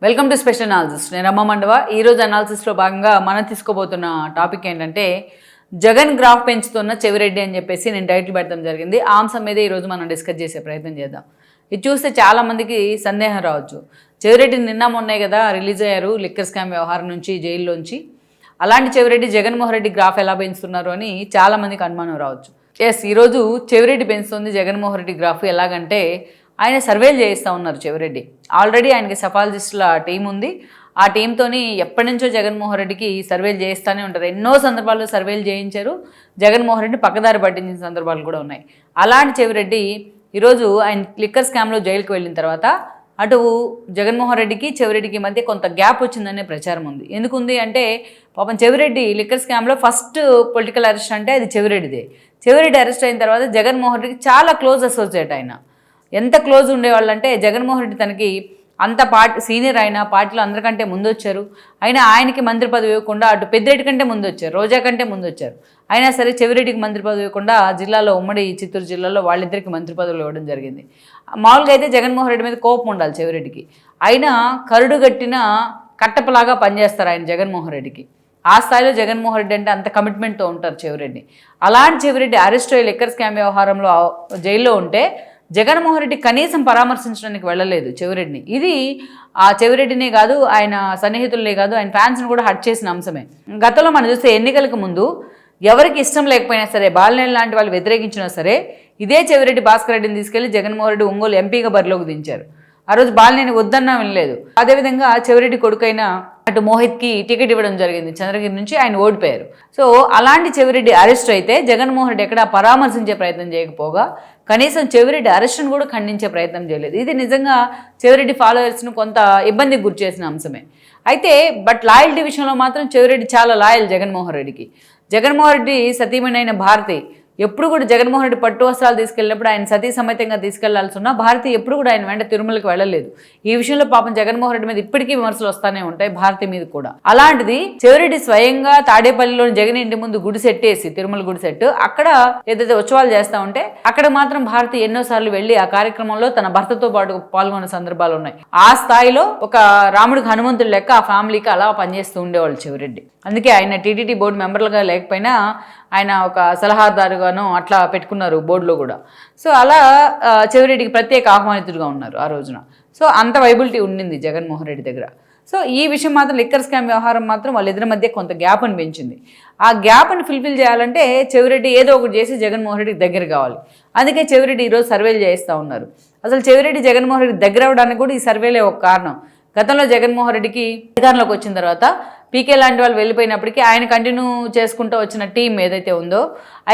Welcome to special analysis. నేను రమ్మ మండవ. ఈరోజు అనాలిసిస్లో భాగంగా మనం తీసుకోబోతున్న టాపిక్ ఏంటంటే జగన్ గ్రాఫ్ పెంచుతున్న చెవిరెడ్డి అని చెప్పేసి నేను టైటిల్ పెట్టడం జరిగింది. ఆ అంశం మీద ఈరోజు మనం డిస్కస్ చేసే ప్రయత్నం చేద్దాం. ఇది చూస్తే చాలామందికి సందేహం రావచ్చు. చెవిరెడ్డి నిన్న మొన్నే కదా రిలీజ్ అయ్యారు లిక్కర్ స్కామ్ వ్యవహారం నుంచి, జైల్లోంచి. అలాంటి చెవిరెడ్డి జగన్మోహన్ రెడ్డి గ్రాఫ్ ఎలా పెంచుతున్నారు అని చాలామందికి అనుమానం రావచ్చు. ఈరోజు చెవిరెడ్డి పెంచుతుంది జగన్మోహన్ రెడ్డి గ్రాఫ్. ఎలాగంటే ఆయన సర్వేలు చేయిస్తూ ఉన్నారు చెవిరెడ్డి. ఆల్రెడీ ఆయనకి సఫాలజిస్టుల టీం ఉంది. ఆ టీంతోని ఎప్పటి నుంచో జగన్మోహన్ రెడ్డికి సర్వేలు చేయిస్తూనే ఉంటారు. ఎన్నో సందర్భాల్లో సర్వేలు చేయించారు. జగన్మోహన్ రెడ్డి పక్కదారి పట్టించిన సందర్భాలు కూడా ఉన్నాయి. అలాంటి చెవిరెడ్డి ఈరోజు ఆయన లిక్కర్ స్కామ్లో జైలుకి వెళ్ళిన తర్వాత అటు జగన్మోహన్ రెడ్డికి చెవిరెడ్డికి మధ్య కొంత గ్యాప్ వచ్చిందనే ప్రచారం ఉంది. ఎందుకుంది అంటే పాపం చెవిరెడ్డి లిక్కర్ స్కామ్లో ఫస్ట్ పొలిటికల్ అరెస్ట్ అంటే అది చెవిరెడ్డిదే. చెవిరెడ్డి అరెస్ట్ అయిన తర్వాత జగన్మోహన్ రెడ్డికి చాలా క్లోజ్ అసోసియేట్. ఆయన ఎంత క్లోజ్ ఉండేవాళ్ళు అంటే జగన్మోహన్ రెడ్డి తనకి అంత సీనియర్ అయిన పార్టీలో అందరికంటే ముందు వచ్చారు. అయినా ఆయనకి మంత్రి పదవి ఇవ్వకుండా అటు పెద్దిరెడ్డి కంటే ముందు వచ్చారు, రోజా కంటే ముందు వచ్చారు. అయినా సరే చెవిరెడ్డికి మంత్రి పదవి ఇవ్వకుండా జిల్లాలో ఉమ్మడి చిత్తూరు జిల్లాలో వాళ్ళిద్దరికి మంత్రి పదవులు ఇవ్వడం జరిగింది. మామూలుగా అయితే జగన్మోహన్ రెడ్డి మీద కోపం ఉండాలి చెవిరెడ్డికి. అయినా కరుడుగట్టిన కట్టపలాగా పనిచేస్తారు ఆయన జగన్మోహన్ రెడ్డికి. ఆ స్థాయిలో జగన్మోహన్ రెడ్డి అంటే అంత కమిట్మెంట్తో ఉంటారు చెవిరెడ్డి. అలాంటి చెవిరెడ్డి అరెస్ట్ అయ్యి లిక్కర్ స్కామ్ వ్యవహారంలో జైల్లో ఉంటే జగన్మోహన్ రెడ్డి కనీసం పరామర్శించడానికి వెళ్ళలేదు చెవిరెడ్డిని. ఇది ఆ చెవిరెడ్డినే కాదు, ఆయన సన్నిహితులనే కాదు, ఆయన ఫ్యాన్స్ని కూడా హర్ట్ చేసిన అంశమే. గతంలో మనం చూస్తే ఎన్నికలకు ముందు ఎవరికి ఇష్టం లేకపోయినా సరే, బాలినేని లాంటి వాళ్ళు వ్యతిరేకించినా సరే, ఇదే చెవిరెడ్డి భాస్కర్ రెడ్డిని తీసుకెళ్లి జగన్మోహన్ రెడ్డి ఒంగోలు ఎంపీగా బరిలోకి దించారు. ఆ రోజు బాలినేని వద్దన్నా వినలేదు. అదేవిధంగా చెవిరెడ్డి కొడుకైన అటు మోహిత్కి టికెట్ ఇవ్వడం జరిగింది. చంద్రగిరి నుంచి ఆయన ఓడిపోయారు. సో అలాంటి చెవిరెడ్డి అరెస్ట్ అయితే జగన్మోహన్ రెడ్డి ఎక్కడా పరామర్శించే ప్రయత్నం చేయకపోగా కనీసం చెవిరెడ్డి అరెస్ట్ను కూడా ఖండించే ప్రయత్నం చేయలేదు. ఇది నిజంగా చెవిరెడ్డి ఫాలోవర్స్ను కొంత ఇబ్బందికి గురి చేసిన అంశమే. అయితే బట్ లాయల్టీ విషయంలో మాత్రం చెవిరెడ్డి చాలా లాయల్ జగన్మోహన్ రెడ్డికి. జగన్మోహన్ రెడ్డి సతీమణి భారతి ఎప్పుడు కూడా జగన్మోహన్ రెడ్డి పట్టు వస్త్రాలు తీసుకెళ్ళినప్పుడు ఆయన సతీ సమేతంగా తీసుకెళ్లాల్సి ఉన్నా భారతి ఎప్పుడు కూడా ఆయన వెంట తిరుమలకి వెళ్ళలేదు. ఈ విషయంలో పాపం జగన్మోహన్ రెడ్డి మీద ఇప్పటికీ విమర్శలు వస్తూనే ఉంటాయి, భారతి మీద కూడా. అలాంటిది చెవిరెడ్డి స్వయంగా తాడేపల్లిలోని జగన్ ఇంటి ముందు గుడి సెట్టేసి, తిరుమల గుడి సెట్, అక్కడ ఏదైతే ఉత్సవాలు చేస్తూ ఉంటే అక్కడ మాత్రం భారతి ఎన్నోసార్లు వెళ్ళి ఆ కార్యక్రమంలో తన భర్తతో పాటు పాల్గొన్న సందర్భాలు ఉన్నాయి. ఆ స్థాయిలో ఒక రాముడికి హనుమంతుడు లెక్క ఆ ఫ్యామిలీకి అలా పనిచేస్తూ ఉండేవాళ్ళు చెవిరెడ్డి. అందుకే ఆయన టీటీడీ బోర్డు మెంబర్లుగా లేకపోయినా ఆయన ఒక సలహాదారుగాను అట్లా పెట్టుకున్నారు బోర్డులో కూడా. సో అలా చెవిరెడ్డికి ప్రత్యేక ఆహ్వానితుడిగా ఉన్నారు ఆ రోజున. సో అంత వైబిలిటీ ఉండింది జగన్మోహన్ రెడ్డి దగ్గర. సో ఈ విషయం మాత్రం లిక్కర్ స్కామ్ వ్యవహారం మాత్రం వాళ్ళిద్దరి మధ్య కొంత గ్యాప్ని పెంచింది. ఆ గ్యాప్ని ఫుల్ఫిల్ చేయాలంటే చెవిరెడ్డి ఏదో ఒకటి చేసి జగన్మోహన్ రెడ్డికి దగ్గర కావాలి. అందుకే చెవిరెడ్డి ఈరోజు సర్వేలు చేస్తూ ఉన్నారు. అసలు చెవిరెడ్డి జగన్మోహన్ రెడ్డి దగ్గర అవ్వడానికి కూడా ఈ సర్వేలే ఒక కారణం. గతంలో జగన్మోహన్ రెడ్డికి అధికారంలోకి వచ్చిన తర్వాత పీకే లాంటి వాళ్ళు వెళ్ళిపోయినప్పటికీ ఆయన కంటిన్యూ చేసుకుంటూ వచ్చిన టీం ఏదైతే ఉందో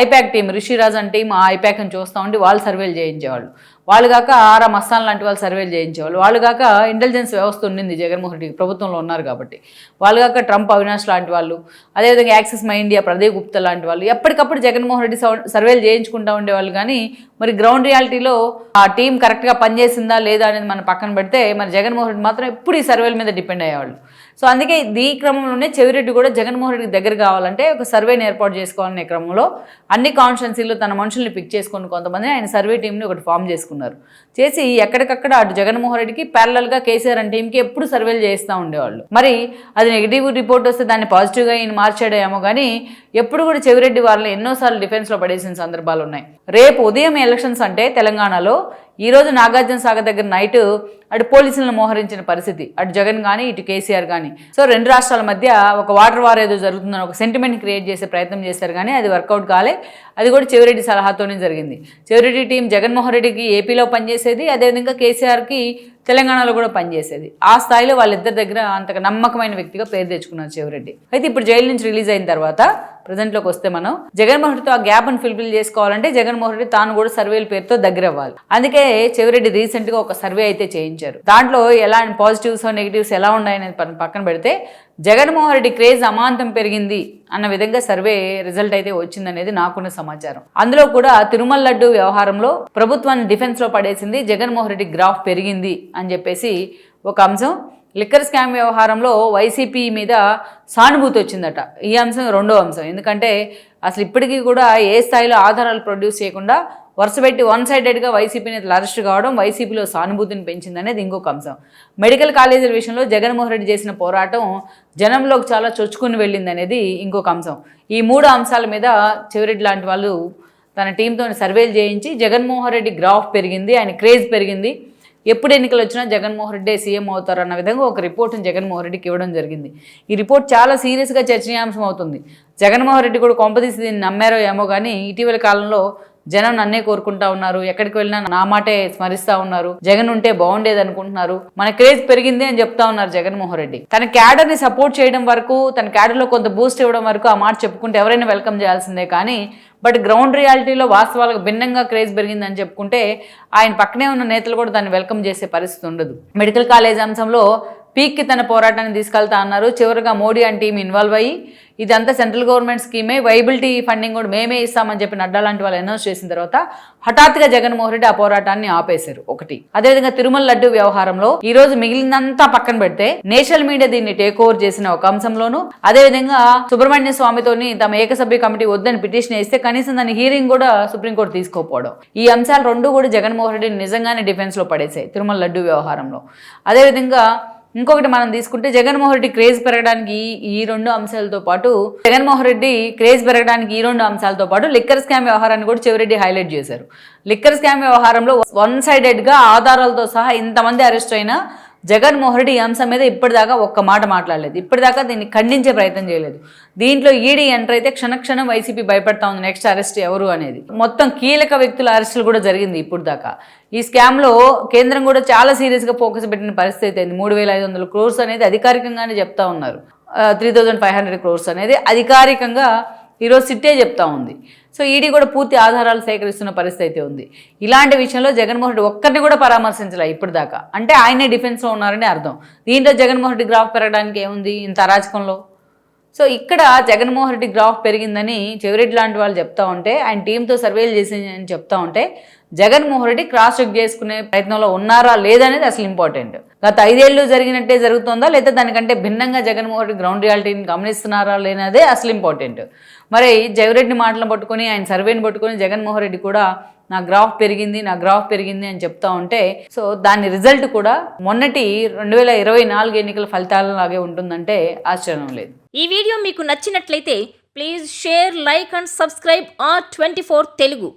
ఐపాక్ టీం, రిషిరాజ్ అని టీం, ఆ ఐపాక్ని చూస్తూ ఉండి వాళ్ళు సర్వేలు చేయించేవాళ్ళు. వాళ్ళు కాక ఆరా మస్తాన్ లాంటి వాళ్ళు సర్వేలు చేయించేవాళ్ళు. వాళ్ళు కాక ఇంటెలిజెన్స్ వ్యవస్థ ఉండింది జగన్మోహన్ రెడ్డికి, ప్రభుత్వంలో ఉన్నారు కాబట్టి. వాళ్ళు కాక ట్రంప్, అవినాష్ లాంటి వాళ్ళు, అదేవిధంగా axis my India Pradeep Gupta లాంటి వాళ్ళు ఎప్పటికప్పుడు జగన్మోహన్ రెడ్డి సర్వేలు చేయించుకుంటూ ఉండేవాళ్ళు. కానీ మరి గ్రౌండ్ రియాలిటీలో ఆ టీం కరెక్ట్గా పనిచేసిందా లేదా అనేది మనం పక్కన పెడితే మరి జగన్మోహన్ రెడ్డి మాత్రం ఎప్పుడు ఈ సర్వేల మీద డిపెండ్ అయ్యేవాళ్ళు. సో అందుకే ఈ క్రమంలోనే చెవిరెడ్డి కూడా జగన్మోహన్ రెడ్డికి దగ్గర కావాలంటే ఒక సర్వేని ఏర్పాటు చేసుకోవాలనే క్రమంలో అన్ని కాన్స్టిట్యున్సీలో తన మనుషుల్ని పిక్ చేసుకుని కొంతమంది ఆయన సర్వే టీంని ఒకటి ఫామ్ చేసుకున్నారు. చేసి ఎక్కడికక్కడ అటు జగన్మోహన్ రెడ్డికి ప్యారలల్గా కేసీఆర్ అనే టీంకి ఎప్పుడు సర్వేలు చేస్తూ ఉండేవాళ్ళు. మరి అది నెగిటివ్ రిపోర్ట్ వస్తే దాన్ని పాజిటివ్గా ఈయన మార్చాడేమో కానీ ఎప్పుడు కూడా చెవిరెడ్డి వాళ్ళని ఎన్నోసార్లు డిఫెన్స్లో పడేసిన సందర్భాలు ఉన్నాయి. రేపు ఉదయం ఎలక్షన్స్ అంటే తెలంగాణలో ఈరోజు నాగార్జున సాగర్ దగ్గర నైట్ అటు పోలీసులను మోహరించిన పరిస్థితి, అటు జగన్ కానీ ఇటు కేసీఆర్ కానీ. సో రెండు రాష్ట్రాల మధ్య ఒక వాటర్ వార్ ఏదో జరుగుతుందని ఒక సెంటిమెంట్ క్రియేట్ చేసే ప్రయత్నం చేశారు కానీ అది వర్కౌట్ కాలే. అది కూడా చెవిరెడ్డి సలహాతోనే జరిగింది. చెవిరెడ్డి టీం జగన్మోహన్ రెడ్డికి ఏపీలో పనిచేసేది, అదేవిధంగా కేసీఆర్కి తెలంగాణలో కూడా పనిచేసేది. ఆ స్థాయిలో వాళ్ళిద్దరి దగ్గర అంతగా నమ్మకమైన వ్యక్తిగా పేరు తెచ్చుకున్నారు చెవిరెడ్డి. అయితే ఇప్పుడు జైలు నుంచి రిలీజ్ అయిన తర్వాత ప్రజెంట్లోకి వస్తే మనం జగన్మోహన్ రెడ్డితో ఆ గ్యాప్ని ఫుల్ఫిల్ చేసుకోవాలంటే జగన్మోహన్ రెడ్డి తాను కూడా సర్వేల పేరుతో దగ్గర అవ్వాలి. అందుకే చెవిరెడ్డి రీసెంట్గా ఒక సర్వే అయితే చేయించారు. దాంట్లో ఎలా పాజిటివ్స్ నెగిటివ్స్ ఎలా ఉన్నాయనేది పక్కన పెడితే జగన్మోహన్ రెడ్డి క్రేజ్ అమాంతం పెరిగింది అన్న విధంగా సర్వే రిజల్ట్ అయితే వచ్చిందనేది నాకున్న సమాచారం. అందులో కూడా తిరుమల లడ్డు వ్యవహారంలో ప్రభుత్వాన్ని డిఫెన్స్లో పడేసింది, జగన్మోహన్ రెడ్డి గ్రాఫ్ పెరిగింది అని చెప్పేసి ఒక అంశం. లిక్కర్ స్కామ్ వ్యవహారంలో వైసీపీ మీద సానుభూతి వచ్చిందట. ఈ అంశం రెండో అంశం. ఎందుకంటే అసలు ఇప్పటికీ కూడా ఏ స్థాయిలో ఆధారాలు ప్రొడ్యూస్ చేయకుండా వరుసపెట్టి వన్ సైడెడ్గా వైసీపీ నేతలు అరెస్ట్ కావడం వైసీపీలో సానుభూతిని పెంచిందనేది ఇంకొక అంశం. మెడికల్ కాలేజీల విషయంలో జగన్మోహన్ రెడ్డి చేసిన పోరాటం జనంలోకి చాలా చొచ్చుకుని వెళ్ళింది అనేది ఇంకొక అంశం. ఈ 3 అంశాల మీద చెవిరెడ్డి లాంటి వాళ్ళు తన టీంతో సర్వేలు చేయించి జగన్మోహన్ రెడ్డి గ్రాఫ్ పెరిగింది, ఆయన క్రేజ్ పెరిగింది, ఎప్పుడు ఎన్నికలు వచ్చినా జగన్మోహన్ రెడ్డి సీఎం అవుతారు అన్న విధంగా ఒక రిపోర్ట్ని జగన్మోహన్ రెడ్డికి ఇవ్వడం జరిగింది. ఈ రిపోర్ట్ చాలా సీరియస్గా చర్చనీయాంశం అవుతుంది. జగన్మోహన్ రెడ్డి కూడా కొంపదీసి దీన్ని నమ్మారో ఏమో కానీ ఇటీవల కాలంలో జనం నన్నే కోరుకుంటా ఉన్నారు, ఎక్కడికి వెళ్ళినా నా మాటే స్మరిస్తా ఉన్నారు, జగన్ ఉంటే బాగుండేది అనుకుంటున్నారు, మన క్రేజ్ పెరిగింది అని చెప్తా ఉన్నారు జగన్మోహన్ రెడ్డి. తన క్యాడర్ ని సపోర్ట్ చేయడం వరకు, తన క్యాడర్ లో కొంత బూస్ట్ ఇవ్వడం వరకు ఆ మాట చెప్పుకుంటే ఎవరైనా వెల్కమ్ చేయాల్సిందే. కానీ బట్ గ్రౌండ్ రియాలిటీలో వాస్తవాలకు భిన్నంగా క్రేజ్ పెరిగిందని చెప్పుకుంటే ఆయన పక్కనే ఉన్న నేతలు కూడా దాన్ని వెల్కమ్ చేసే పరిస్థితి ఉండదు. మెడికల్ కాలేజ్ అంశంలో పీక్కి తన పోరాటాన్ని తీసుకెళ్తా అన్నారు. చివరిగా మోడీ అండ్ టీం ఇన్వాల్వ్ అయ్యి ఇదంతా సెంట్రల్ గవర్నమెంట్ స్కీమే, వైబిలిటీ ఫండింగ్ కూడా మేమే ఇస్తామని చెప్పి నడ్డా లాంటి వాళ్ళు అనౌన్స్ చేసిన తర్వాత హఠాత్తుగా జగన్మోహన్ రెడ్డి ఆ పోరాటాన్ని ఆపేశారు. ఒకటి. అదేవిధంగా తిరుమల లడ్డు వ్యవహారంలో ఈ రోజు మిగిలినంతా పక్కన పెడితే నేషనల్ మీడియా దీన్ని టేక్ ఓవర్ చేసిన ఒక అంశంలోను, అదేవిధంగా సుబ్రహ్మణ్య స్వామితోని తమ ఏకసభ్య కమిటీ వద్దని పిటిషన్ వేస్తే కనీసం దాని హీరింగ్ కూడా సుప్రీంకోర్టు తీసుకోకపోవడం, ఈ అంశాలు రెండు కూడా జగన్మోహన్ రెడ్డిని నిజంగానే డిఫెన్స్ లో పడేశాయి తిరుమల లడ్డు వ్యవహారంలో. అదేవిధంగా ఇంకొకటి మనం తీసుకుంటే జగన్మోహన్ రెడ్డి క్రేజ్ పెరగడానికి ఈ 2 అంశాలతో పాటు లిక్కర్ స్కామ్ వ్యవహారాన్ని కూడా చెవిరెడ్డి హైలైట్ చేశారు. లిక్కర్ స్కామ్ వ్యవహారంలో వన్ సైడెడ్గా ఆధారాలతో సహా ఇంతమంది అరెస్ట్ అయినా జగన్మోహన్ రెడ్డి ఈ అంశం మీద ఇప్పటిదాకా ఒక్క మాట మాట్లాడలేదు, ఇప్పటిదాకా దీన్ని ఖండించే ప్రయత్నం చేయలేదు. దీంట్లో ఈడీ ఎంటర్ అయితే క్షణక్షణం వైసీపీ భయపడతా ఉంది నెక్స్ట్ అరెస్ట్ ఎవరు అనేది. మొత్తం కీలక వ్యక్తుల అరెస్టులు కూడా జరిగింది ఇప్పుడు దాకా. ఈ స్కామ్లో కేంద్రం కూడా చాలా సీరియస్గా ఫోకస్ పెట్టిన పరిస్థితి అయింది. 3,500 crores అనేది అధికారికంగానే చెప్తా ఉన్నారు, 3,500 crores అనేది అధికారికంగా ఈరోజు సిట్టే చెప్తా ఉంది. సో ఈడీ కూడా పూర్తి ఆధారాలు సేకరిస్తున్న పరిస్థితి అయితే ఉంది. ఇలాంటి విషయంలో జగన్మోహన్ రెడ్డి ఒక్కరిని కూడా పరామర్శించలే ఇప్పటిదాకా, అంటే ఆయనే డిఫెన్స్లో ఉన్నారని అర్థం. దీంట్లో జగన్మోహన్ రెడ్డి గ్రాఫ్ పెరగడానికి ఏముంది ఇంత అరాచకంలో? సో ఇక్కడ జగన్మోహన్ రెడ్డి గ్రాఫ్ పెరిగిందని చెవిరెడ్డి లాంటి వాళ్ళు చెప్తా ఉంటే, ఆయన టీంతో సర్వేలు చేసి అని చెప్తా ఉంటే, జగన్మోహన్ రెడ్డి క్రాస్ చెక్ చేసుకునే ప్రయత్నంలో ఉన్నారా లేదనేది అసలు ఇంపార్టెంట్. గత 5 ఏళ్ళు జరిగినట్టే జరుగుతుందా లేదా దానికంటే భిన్నంగా జగన్మోహన్ రెడ్డి గ్రౌండ్ రియాలిటీని గమనిస్తున్నారా లేనదే అసలు ఇంపార్టెంట్. మరి జగరెడ్డి మాటలను పట్టుకొని ఆయన సర్వేని పట్టుకొని జగన్మోహన్ రెడ్డి కూడా నా గ్రాఫ్ పెరిగింది అని చెప్తా ఉంటే, సో దాని రిజల్ట్ కూడా మొన్నటి 2024 ఎన్నికల ఫలితాలలాగే ఉంటుందంటే ఆశ్చర్యం లేదు. ఈ వీడియో మీకు నచ్చినట్లయితే please share, like and subscribe R24 Telugu.